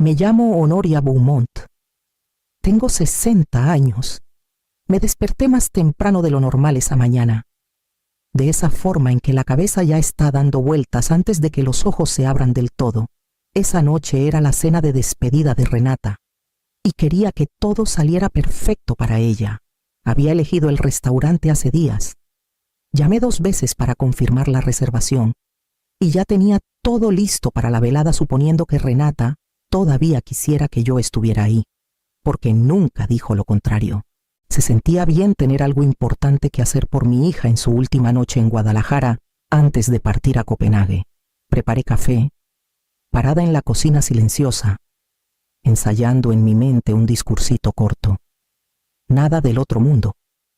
Me llamo Honoria Beaumont. Tengo 60 años. Me desperté más temprano de lo normal esa mañana. De esa forma en que la cabeza ya está dando vueltas antes de que los ojos se abran del todo. Esa noche era la cena de despedida de Renata. Y quería que todo saliera perfecto para ella. Había elegido el restaurante hace días. Llamé 2 veces para confirmar la reservación. Y ya tenía todo listo para la velada, suponiendo que Renata todavía quisiera que yo estuviera ahí, porque nunca dijo lo contrario. Se sentía bien tener algo importante que hacer por mi hija en su última noche en Guadalajara antes de partir a Copenhague. Preparé café, parada en la cocina silenciosa, ensayando en mi mente un discursito corto. Nada del otro mundo,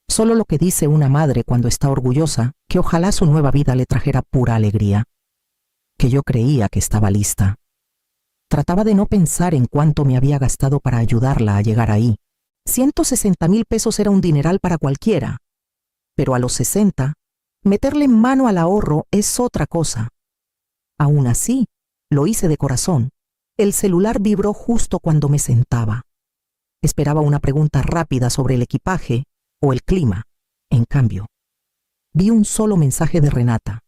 solo lo que dice una madre cuando está orgullosa que ojalá su nueva vida le trajera pura alegría, que yo creía que estaba lista. Trataba de no pensar en cuánto me había gastado para ayudarla a llegar ahí. 160,000 pesos era un dineral para cualquiera, pero a los 60, meterle mano al ahorro es otra cosa. Aún así, lo hice de corazón. El celular vibró justo cuando me sentaba. Esperaba una pregunta rápida sobre el equipaje o el clima. En cambio, vi un solo mensaje de Renata.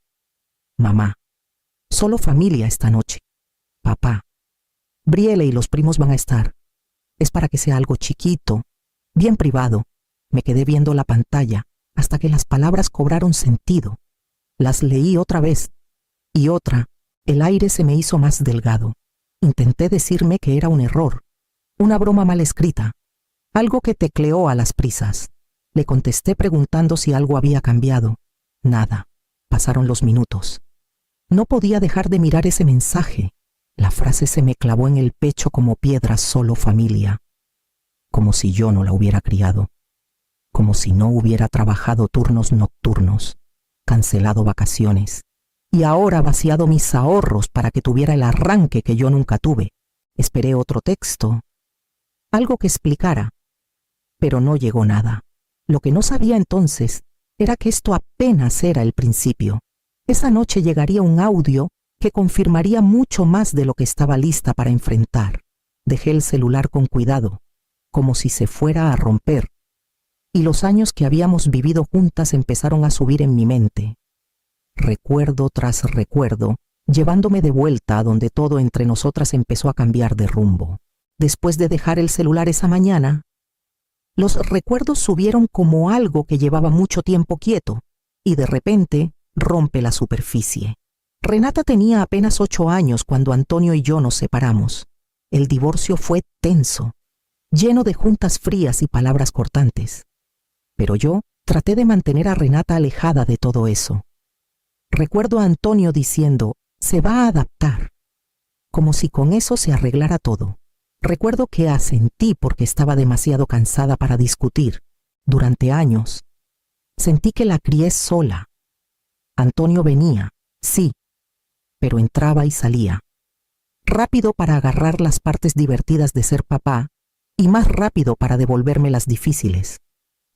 Mamá, solo familia esta noche. Papá, Brielle y los primos van a estar. Es para que sea algo chiquito, bien privado. Me quedé viendo la pantalla hasta que las palabras cobraron sentido. Las leí otra vez y otra. El aire se me hizo más delgado. Intenté decirme que era un error, una broma mal escrita, algo que tecleó a las prisas. Le contesté preguntando si algo había cambiado. Nada. Pasaron los minutos. No podía dejar de mirar ese mensaje. La frase se me clavó en el pecho como piedra. Solo familia. Como si yo no la hubiera criado. Como si no hubiera trabajado turnos nocturnos, cancelado vacaciones, y ahora vaciado mis ahorros para que tuviera el arranque que yo nunca tuve. Esperé otro texto, algo que explicara, pero no llegó nada. Lo que no sabía entonces era que esto apenas era el principio. Esa noche llegaría un audio que confirmaría mucho más de lo que estaba lista para enfrentar. Dejé el celular con cuidado, como si se fuera a romper, y los años que habíamos vivido juntas empezaron a subir en mi mente. Recuerdo tras recuerdo, llevándome de vuelta a donde todo entre nosotras empezó a cambiar de rumbo. Después de dejar el celular esa mañana, los recuerdos subieron como algo que llevaba mucho tiempo quieto, y de repente rompe la superficie. Renata tenía apenas 8 años cuando Antonio y yo nos separamos. El divorcio fue tenso, lleno de juntas frías y palabras cortantes. Pero yo traté de mantener a Renata alejada de todo eso. Recuerdo a Antonio diciendo, se va a adaptar, como si con eso se arreglara todo. Recuerdo que asentí porque estaba demasiado cansada para discutir. Durante años, sentí que la crié sola. Antonio venía, sí, pero entraba y salía. Rápido para agarrar las partes divertidas de ser papá y más rápido para devolverme las difíciles.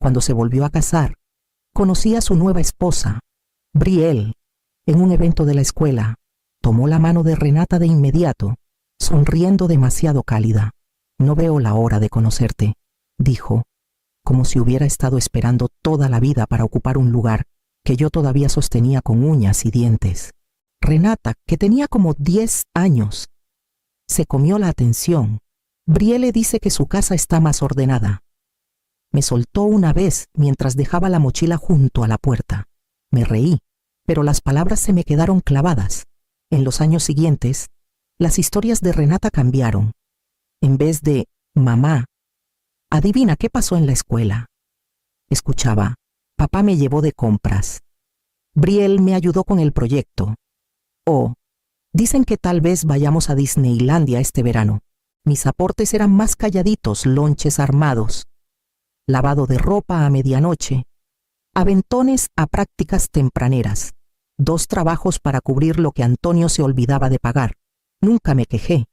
Cuando se volvió a casar, conocí a su nueva esposa, Brielle, en un evento de la escuela. Tomó la mano de Renata de inmediato, sonriendo demasiado cálida. No veo la hora de conocerte, dijo, como si hubiera estado esperando toda la vida para ocupar un lugar que yo todavía sostenía con uñas y dientes. Renata, que tenía como 10 años, se comió la atención. Brielle dice que su casa está más ordenada. Me soltó una vez mientras dejaba la mochila junto a la puerta. Me reí, pero las palabras se me quedaron clavadas. En los años siguientes, las historias de Renata cambiaron. En vez de mamá, adivina qué pasó en la escuela. Escuchaba, papá me llevó de compras. Brielle me ayudó con el proyecto. O, dicen que tal vez vayamos a Disneylandia este verano. Mis aportes eran más calladitos, lonches armados, lavado de ropa a medianoche, aventones a prácticas tempraneras, 2 trabajos para cubrir lo que Antonio se olvidaba de pagar. Nunca me quejé.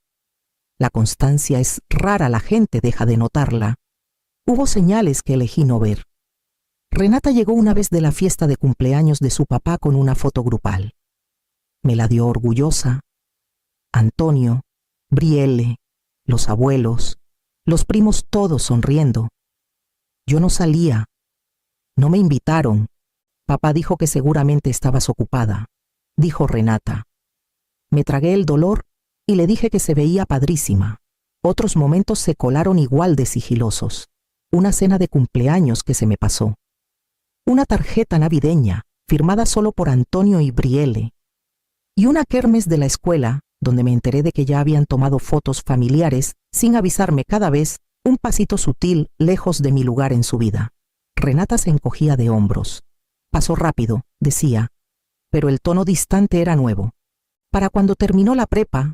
La constancia es rara, la gente deja de notarla. Hubo señales que elegí no ver. Renata llegó una vez de la fiesta de cumpleaños de su papá con una foto grupal. Me la dio orgullosa. Antonio, Brielle, los abuelos, los primos todos sonriendo. Yo no salía. No me invitaron. Papá dijo que seguramente estabas ocupada, dijo Renata. Me tragué el dolor y le dije que se veía padrísima. Otros momentos se colaron igual de sigilosos. Una cena de cumpleaños que se me pasó. Una tarjeta navideña, firmada solo por Antonio y Brielle. Y una kermés de la escuela, donde me enteré de que ya habían tomado fotos familiares sin avisarme cada vez un pasito sutil lejos de mi lugar en su vida. Renata se encogía de hombros. Pasó rápido, decía, pero el tono distante era nuevo. Para cuando terminó la prepa,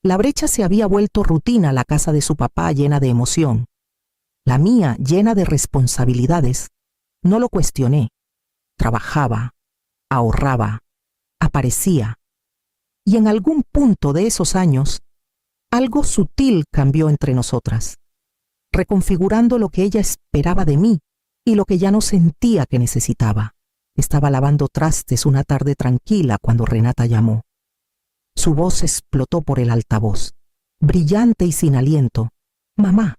la brecha se había vuelto rutina, la casa de su papá llena de emoción. La mía llena de responsabilidades. No lo cuestioné. Trabajaba, ahorraba, aparecía. Y en algún punto de esos años, algo sutil cambió entre nosotras, reconfigurando lo que ella esperaba de mí y lo que ya no sentía que necesitaba. Estaba lavando trastes una tarde tranquila cuando Renata llamó. Su voz explotó por el altavoz, brillante y sin aliento. Mamá,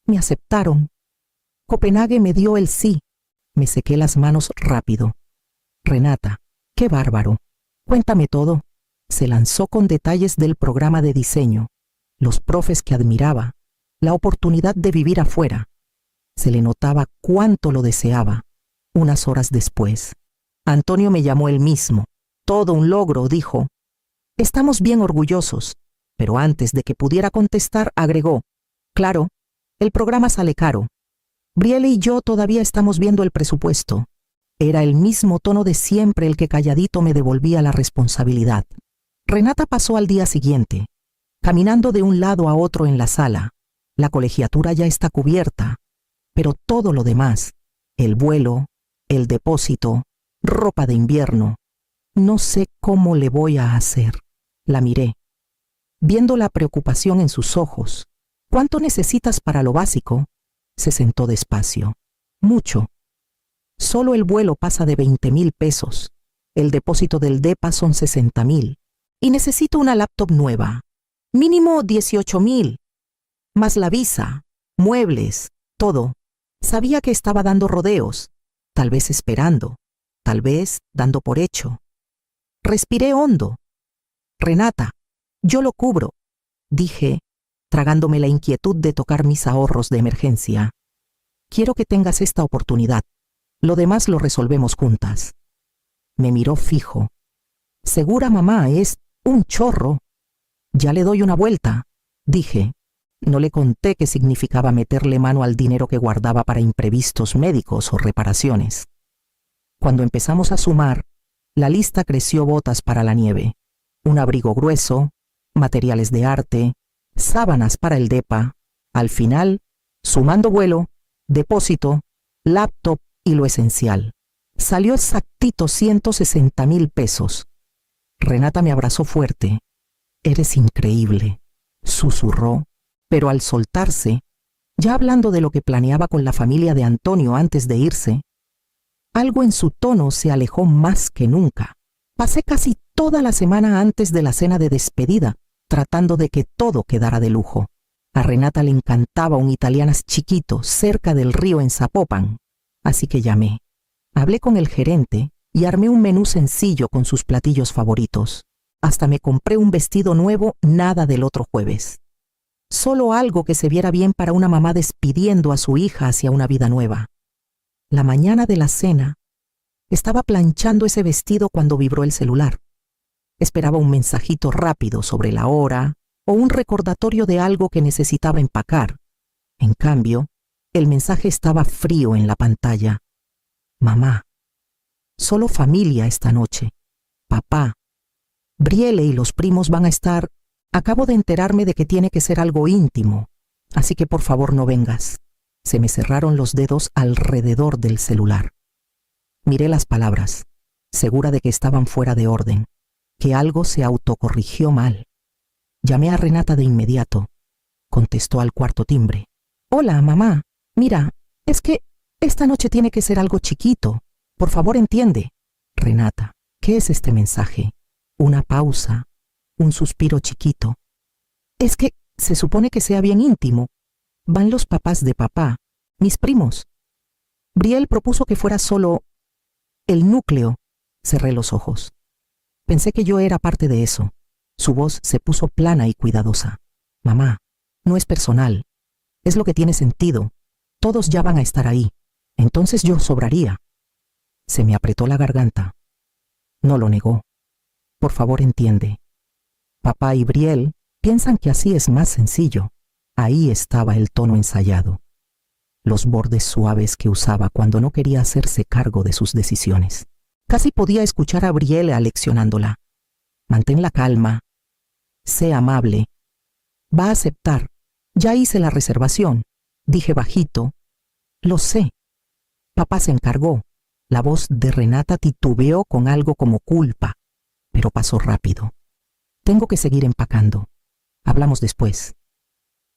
me aceptaron. Copenhague me dio el sí. Me sequé las manos rápido. Renata, qué bárbaro. Cuéntame todo. Se lanzó con detalles del programa de diseño, los profes que admiraba, la oportunidad de vivir afuera. Se le notaba cuánto lo deseaba. Unas horas después, Antonio me llamó él mismo. Todo un logro, dijo. Estamos bien orgullosos, pero antes de que pudiera contestar, agregó, claro, el programa sale caro. Brielle y yo todavía estamos viendo el presupuesto. Era el mismo tono de siempre el que calladito me devolvía la responsabilidad. Renata pasó al día siguiente, caminando de un lado a otro en la sala. La colegiatura ya está cubierta, pero todo lo demás, el vuelo, el depósito, ropa de invierno, no sé cómo le voy a hacer. La miré, viendo la preocupación en sus ojos. ¿Cuánto necesitas para lo básico? Se sentó despacio. Mucho. Solo el vuelo pasa de 20,000 pesos. El depósito del DEPA son 60,000. Y necesito una laptop nueva. Mínimo 18,000. Más la visa, muebles, todo. Sabía que estaba dando rodeos, tal vez esperando, tal vez dando por hecho. Respiré hondo. Renata, yo lo cubro, dije, tragándome la inquietud de tocar mis ahorros de emergencia. Quiero que tengas esta oportunidad. Lo demás lo resolvemos juntas. Me miró fijo. Segura, mamá, es un chorro. Ya le doy una vuelta, dije. No le conté qué significaba meterle mano al dinero que guardaba para imprevistos médicos o reparaciones. Cuando empezamos a sumar, la lista creció: botas para la nieve, un abrigo grueso, materiales de arte, sábanas para el DEPA. Al final, sumando vuelo, depósito, laptop y lo esencial, salió exactito 160,000 pesos. Renata me abrazó fuerte. Eres increíble, susurró, pero al soltarse, ya hablando de lo que planeaba con la familia de Antonio antes de irse, algo en su tono se alejó más que nunca. Pasé casi toda la semana antes de la cena de despedida, tratando de que todo quedara de lujo. A Renata le encantaba un italianas chiquito cerca del río en Zapopan, así que llamé. Hablé con el gerente y armé un menú sencillo con sus platillos favoritos. Hasta me compré un vestido nuevo, nada del otro jueves. Solo algo que se viera bien para una mamá despidiendo a su hija hacia una vida nueva. La mañana de la cena, estaba planchando ese vestido cuando vibró el celular. Esperaba un mensajito rápido sobre la hora o un recordatorio de algo que necesitaba empacar. En cambio, el mensaje estaba frío en la pantalla. Mamá, solo familia esta noche. Papá, Brielle y los primos van a estar. Acabo de enterarme de que tiene que ser algo íntimo, así que por favor no vengas. Se me cerraron los dedos alrededor del celular. Miré las palabras, segura de que estaban fuera de orden, que algo se autocorrigió mal. Llamé a Renata de inmediato. Contestó al cuarto timbre. Hola, mamá. Mira, es que esta noche tiene que ser algo chiquito. Por favor, entiende. Renata, ¿qué es este mensaje? Una pausa, un suspiro chiquito. Es que Se supone que sea bien íntimo. Van los papás de papá, mis primos. Brielle propuso que fuera solo el núcleo. Cerré los ojos. Pensé que yo era parte de eso. Su voz se puso plana y cuidadosa. Mamá, no es personal. Es lo que tiene sentido. Todos ya van a estar ahí. Entonces yo sobraría. Se me apretó la garganta. No lo negó. Por favor, entiende. Papá y Brielle piensan que así es más sencillo. Ahí estaba el tono ensayado. Los bordes suaves que usaba cuando no quería hacerse cargo de sus decisiones. Casi podía escuchar a Brielle aleccionándola. Mantén la calma. Sé amable. Va a aceptar. Ya hice la reservación. Dije bajito. Lo sé. Papá se encargó. La voz de Renata titubeó con algo como culpa, pero pasó rápido. Tengo que seguir empacando. Hablamos después.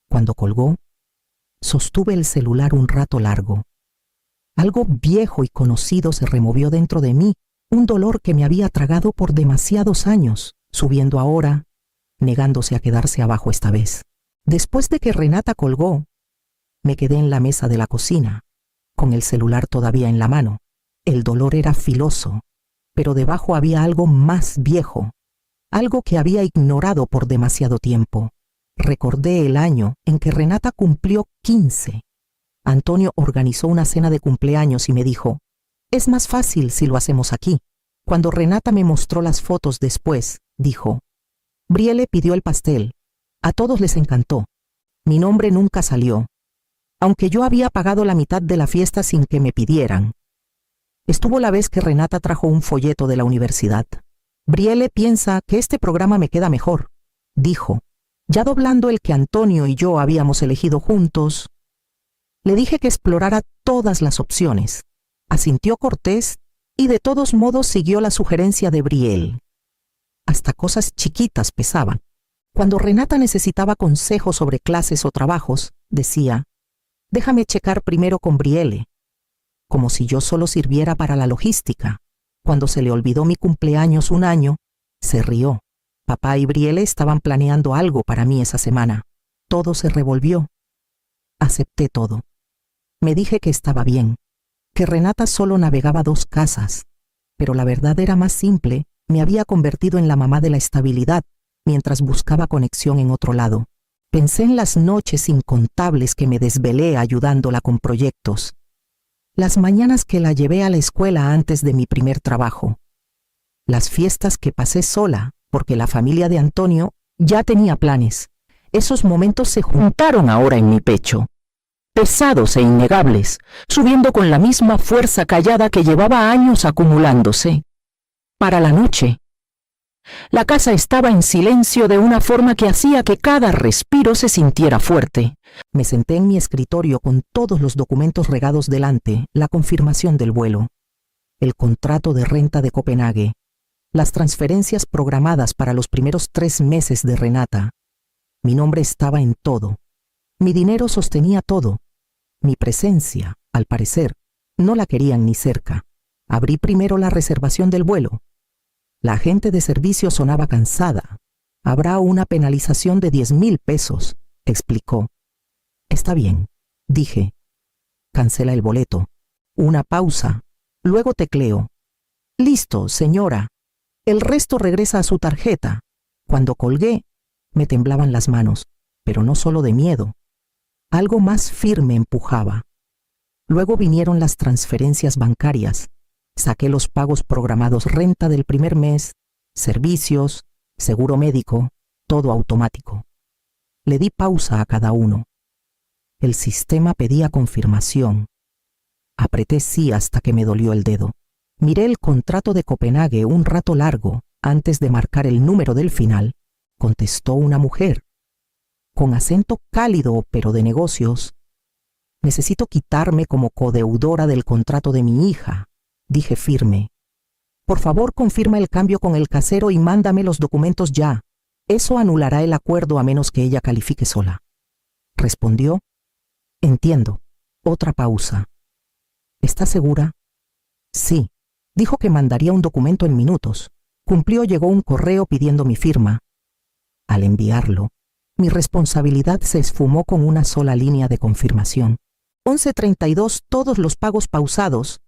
Cuando colgó, sostuve el celular un rato largo. Algo viejo y conocido se removió dentro de mí, un dolor que me había tragado por demasiados años, subiendo ahora, negándose a quedarse abajo esta vez. Después de que Renata colgó, me quedé en la mesa de la cocina, con el celular todavía en la mano. El dolor era filoso, pero debajo había algo más viejo, algo que había ignorado por demasiado tiempo. Recordé el año en que Renata cumplió 15. Antonio organizó una cena de cumpleaños y me dijo, es más fácil si lo hacemos aquí. Cuando Renata me mostró las fotos después, dijo, Brielle pidió el pastel. A todos les encantó. Mi nombre nunca salió, aunque yo había pagado la mitad de la fiesta sin que me pidieran. Estuvo la vez que Renata trajo un folleto de la universidad. Brielle piensa que este programa me queda mejor, dijo, ya doblando el que Antonio y yo habíamos elegido juntos. Le dije que explorara todas las opciones. Asintió cortés y de todos modos siguió la sugerencia de Brielle. Hasta cosas chiquitas pesaban. Cuando Renata necesitaba consejos sobre clases o trabajos, decía, déjame checar primero con Brielle, como si yo solo sirviera para la logística. Cuando se le olvidó mi cumpleaños un año, se rió. Papá y Brielle estaban planeando algo para mí esa semana. Todo se revolvió. Acepté todo. Me dije que estaba bien, que Renata solo navegaba 2 casas, pero la verdad era más simple. Me había convertido en la mamá de la estabilidad, mientras buscaba conexión en otro lado. Pensé en las noches incontables que me desvelé ayudándola con proyectos. Las mañanas que la llevé a la escuela antes de mi primer trabajo. Las fiestas que pasé sola, porque la familia de Antonio ya tenía planes. Esos momentos se juntaron ahora en mi pecho, pesados e innegables, subiendo con la misma fuerza callada que llevaba años acumulándose. Para la noche, la casa estaba en silencio de una forma que hacía que cada respiro se sintiera fuerte. Me senté en mi escritorio con todos los documentos regados delante, la confirmación del vuelo, el contrato de renta de Copenhague, las transferencias programadas para los primeros 3 meses de Renata. Mi nombre estaba en todo. Mi dinero sostenía todo. Mi presencia, al parecer, no la querían ni cerca. Abrí primero la reservación del vuelo. La agente de servicio sonaba cansada. Habrá una penalización de 10,000 pesos, explicó. Está bien, dije. Cancela el boleto. Una pausa. Luego tecleo. Listo, señora. El resto regresa a su tarjeta. Cuando colgué, me temblaban las manos, pero no solo de miedo. Algo más firme empujaba. Luego vinieron las transferencias bancarias. Saqué los pagos programados, renta del primer mes, servicios, seguro médico, todo automático. Le di pausa a cada uno. El sistema pedía confirmación. Apreté sí hasta que me dolió el dedo. Miré el contrato de Copenhague un rato largo antes de marcar el número del final. Contestó una mujer, con acento cálido pero de negocios. Necesito quitarme como codeudora del contrato de mi hija, dije firme. Por favor, confirma el cambio con el casero y mándame los documentos ya. Eso anulará el acuerdo a menos que ella califique sola. Respondió, entiendo. Otra pausa. ¿Está segura? Sí. Dijo que mandaría un documento en minutos. Cumplió, llegó un correo pidiendo mi firma. Al enviarlo, Mi responsabilidad se esfumó con una sola línea de confirmación. 11:32 todos los pagos pausados.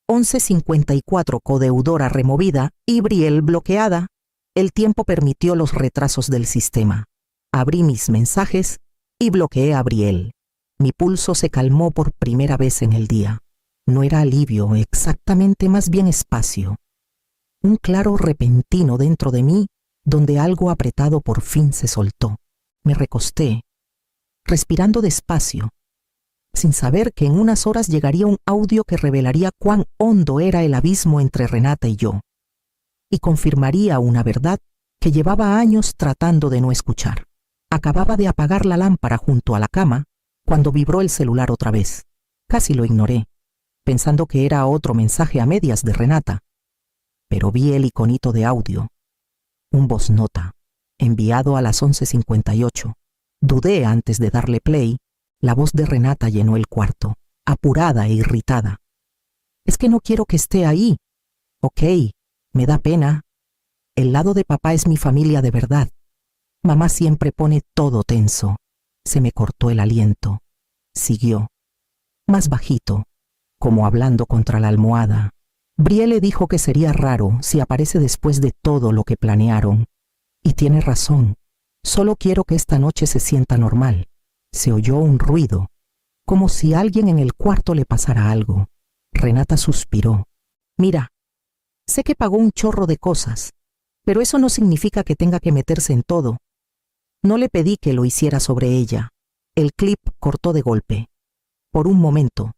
11:54 codeudora removida y Brielle bloqueada. El tiempo permitió los retrasos del sistema. Abrí mis mensajes y bloqueé a Brielle. Mi pulso se calmó por primera vez en el día. No era alivio, exactamente, más bien espacio. Un claro repentino dentro de mí, donde algo apretado por fin se soltó. Me recosté, respirando despacio, sin saber que en unas horas llegaría un audio que revelaría cuán hondo era el abismo entre Renata y yo, y confirmaría una verdad que llevaba años tratando de no escuchar. Acababa de apagar la lámpara junto a la cama cuando vibró el celular otra vez. Casi lo ignoré, pensando que era otro mensaje a medias de Renata, pero vi el iconito de audio, un voz nota, enviado a las 11:58. Dudé antes de darle play. La voz de Renata llenó el cuarto, apurada e irritada. Es que no quiero que esté ahí. Ok, me da pena. El lado de papá es mi familia de verdad. Mamá siempre pone todo tenso. Se me cortó el aliento. Siguió, más bajito, como hablando contra la almohada. Brielle dijo que sería raro si aparece después de todo lo que planearon. Y tiene razón. Solo quiero que esta noche se sienta normal. Se oyó un ruido, como si a alguien en el cuarto le pasara algo. Renata suspiró. Mira, sé que pagó un chorro de cosas, pero eso no significa que tenga que meterse en todo. No le pedí que lo hiciera sobre ella. El clip cortó de golpe. Por un momento,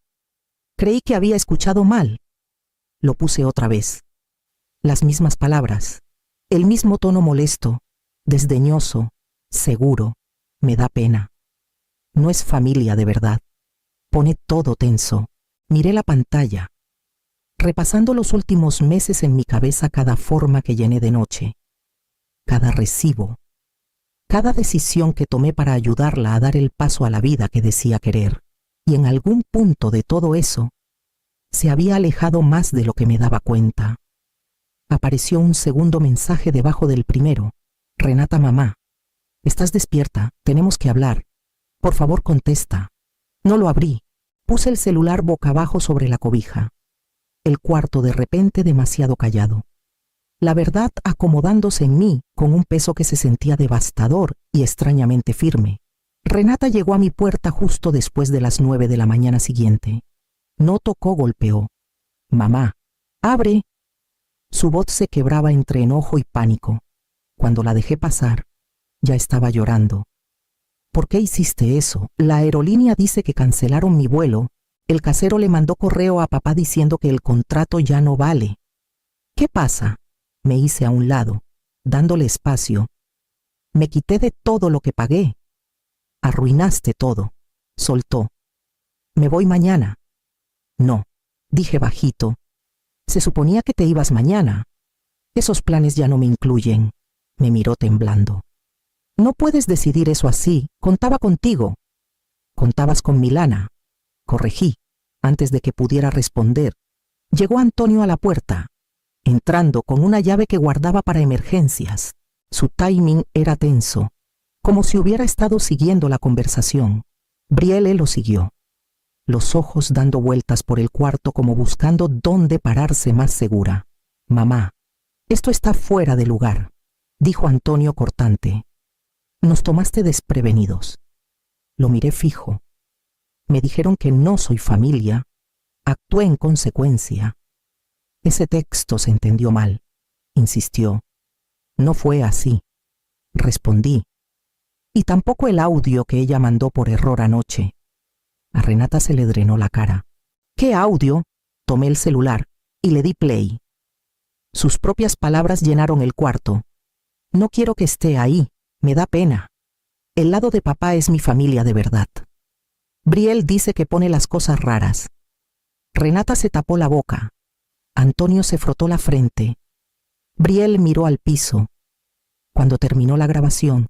creí que había escuchado mal. Lo puse otra vez. Las mismas palabras, el mismo tono molesto, desdeñoso, seguro. Me da pena. No es familia de verdad. Pone todo tenso. Miré la pantalla, repasando los últimos meses en mi cabeza, cada forma que llené de noche, cada recibo, cada decisión que tomé para ayudarla a dar el paso a la vida que decía querer. Y en algún punto de todo eso, se había alejado más de lo que me daba cuenta. Apareció un segundo mensaje debajo del primero. Renata, mamá. ¿Estás despierta? Tenemos que hablar. Por favor, contesta. No lo abrí. Puse el celular boca abajo sobre la cobija. El cuarto de repente demasiado callado. La verdad acomodándose en mí con un peso que se sentía devastador y extrañamente firme. Renata llegó a mi puerta justo después de las 9 de la mañana siguiente. No tocó, golpeó. Mamá, abre. Su voz se quebraba entre enojo y pánico. Cuando la dejé pasar, ya estaba llorando. ¿Por qué hiciste eso? La aerolínea dice que cancelaron mi vuelo. El casero le mandó correo a papá diciendo que el contrato ya no vale. ¿Qué pasa? Me hice a un lado, dándole espacio. Me quité de todo lo que pagué. Arruinaste todo. Soltó. Me voy mañana. No, dije bajito. Se suponía que te ibas mañana. Esos planes ya no me incluyen. Me miró temblando. No puedes decidir eso así. Contaba contigo. Contabas con Milana. Corregí, antes de que pudiera responder. Llegó Antonio a la puerta, entrando con una llave que guardaba para emergencias. Su timing era tenso, como si hubiera estado siguiendo la conversación. Brielle lo siguió, los ojos dando vueltas por el cuarto como buscando dónde pararse más segura. Mamá, esto está fuera de lugar, dijo Antonio cortante. Nos tomaste desprevenidos. Lo miré fijo. Me dijeron que no soy familia. Actué en consecuencia. Ese texto se entendió mal, insistió. No fue así. Respondí. Y tampoco el audio que ella mandó por error anoche. A Renata se le drenó la cara. ¿Qué audio? Tomé el celular y le di play. Sus propias palabras llenaron el cuarto. No quiero que esté ahí. Me da pena. El lado de papá es mi familia de verdad. Brielle dice que pone las cosas raras. Renata se tapó la boca. Antonio se frotó la frente. Brielle miró al piso. Cuando terminó la grabación,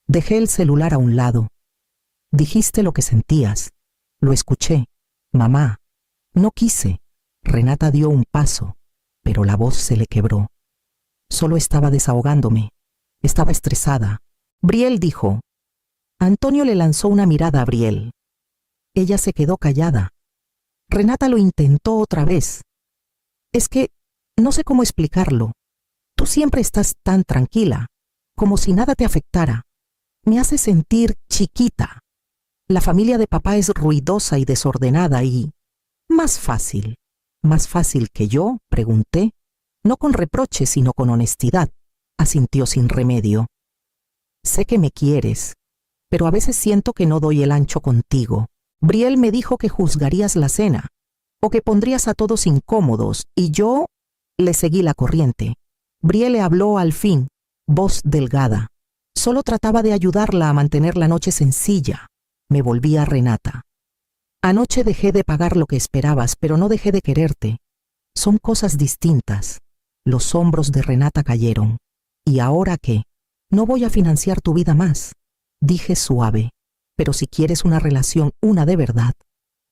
dejé el celular a un lado. Dijiste lo que sentías. Lo escuché. Mamá, no quise. Renata dio un paso, pero la voz se le quebró. Solo estaba desahogándome. Estaba estresada. Brielle dijo, Antonio le lanzó una mirada a Brielle. Ella se quedó callada. Renata lo intentó otra vez. Es que no sé cómo explicarlo. Tú siempre estás tan tranquila, como si nada te afectara. Me hace sentir chiquita. La familia de papá es ruidosa y desordenada y... Más fácil que yo, pregunté, no con reproche, sino con honestidad, asintió sin remedio. Sé que me quieres, pero a veces siento que no doy el ancho contigo. Brielle me dijo que juzgarías la cena, o que pondrías a todos incómodos, y yo le seguí la corriente. Brielle habló al fin, voz delgada. Solo trataba de ayudarla a mantener la noche sencilla. Me volví a Renata. Anoche dejé de pagar lo que esperabas, pero no dejé de quererte. Son cosas distintas. Los hombros de Renata cayeron. ¿Y ahora qué? No voy a financiar tu vida más, dije suave. Pero si quieres una relación, una de verdad,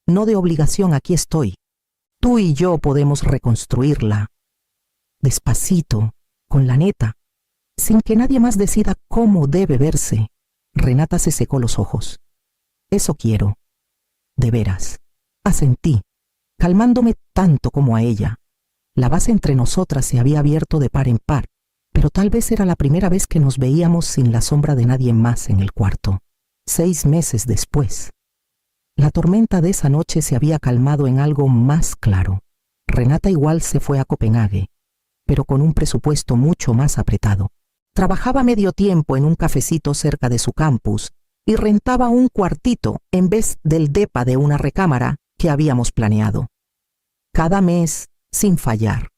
no de obligación, aquí estoy. Tú y yo podemos reconstruirla. Despacito, con la neta, sin que nadie más decida cómo debe verse. Renata se secó los ojos. Eso quiero. De veras. Asentí, calmándome tanto como a ella. La base entre nosotras se había abierto de par en par, pero tal vez era la primera vez que nos veíamos sin la sombra de nadie más en el cuarto. 6 meses después. La tormenta de esa noche se había calmado en algo más claro. Renata igual se fue a Copenhague, pero con un presupuesto mucho más apretado. Trabajaba medio tiempo en un cafecito cerca de su campus y rentaba un cuartito en vez del depa de una recámara que habíamos planeado. Cada mes, sin fallar.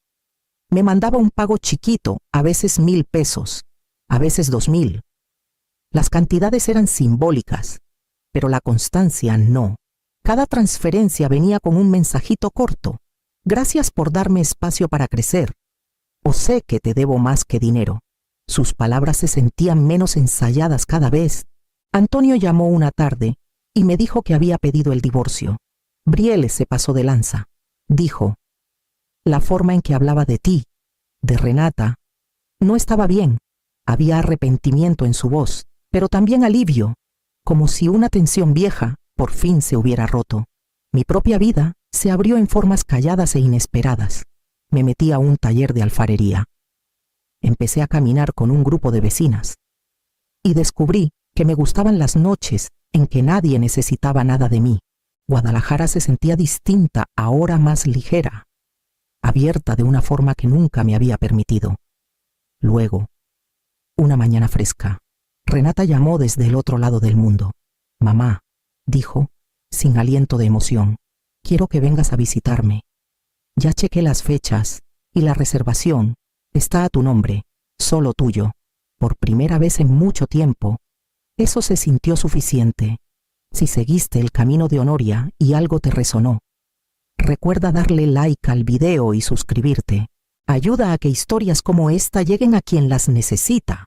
Me mandaba un pago chiquito, a veces 1,000 pesos, a veces 2,000. Las cantidades eran simbólicas, pero la constancia no. Cada transferencia venía con un mensajito corto. Gracias por darme espacio para crecer. O sé que te debo más que dinero. Sus palabras se sentían menos ensayadas cada vez. Antonio llamó una tarde y me dijo que había pedido el divorcio. Brielle se pasó de lanza. Dijo, la forma en que hablaba de ti, de Renata, no estaba bien. Había arrepentimiento en su voz, pero también alivio, como si una tensión vieja por fin se hubiera roto. Mi propia vida se abrió en formas calladas e inesperadas. Me metí a un taller de alfarería. Empecé a caminar con un grupo de vecinas y descubrí que me gustaban las noches en que nadie necesitaba nada de mí. Guadalajara se sentía distinta, ahora más ligera, abierta de una forma que nunca me había permitido. Luego, una mañana fresca, Renata llamó desde el otro lado del mundo. Mamá, dijo, sin aliento de emoción, quiero que vengas a visitarme. Ya chequé las fechas y la reservación está a tu nombre, solo tuyo. Por primera vez en mucho tiempo. Eso se sintió suficiente. Si seguiste el camino de Honoria y algo te resonó, recuerda darle like al video y suscribirte. Ayuda a que historias como esta lleguen a quien las necesita.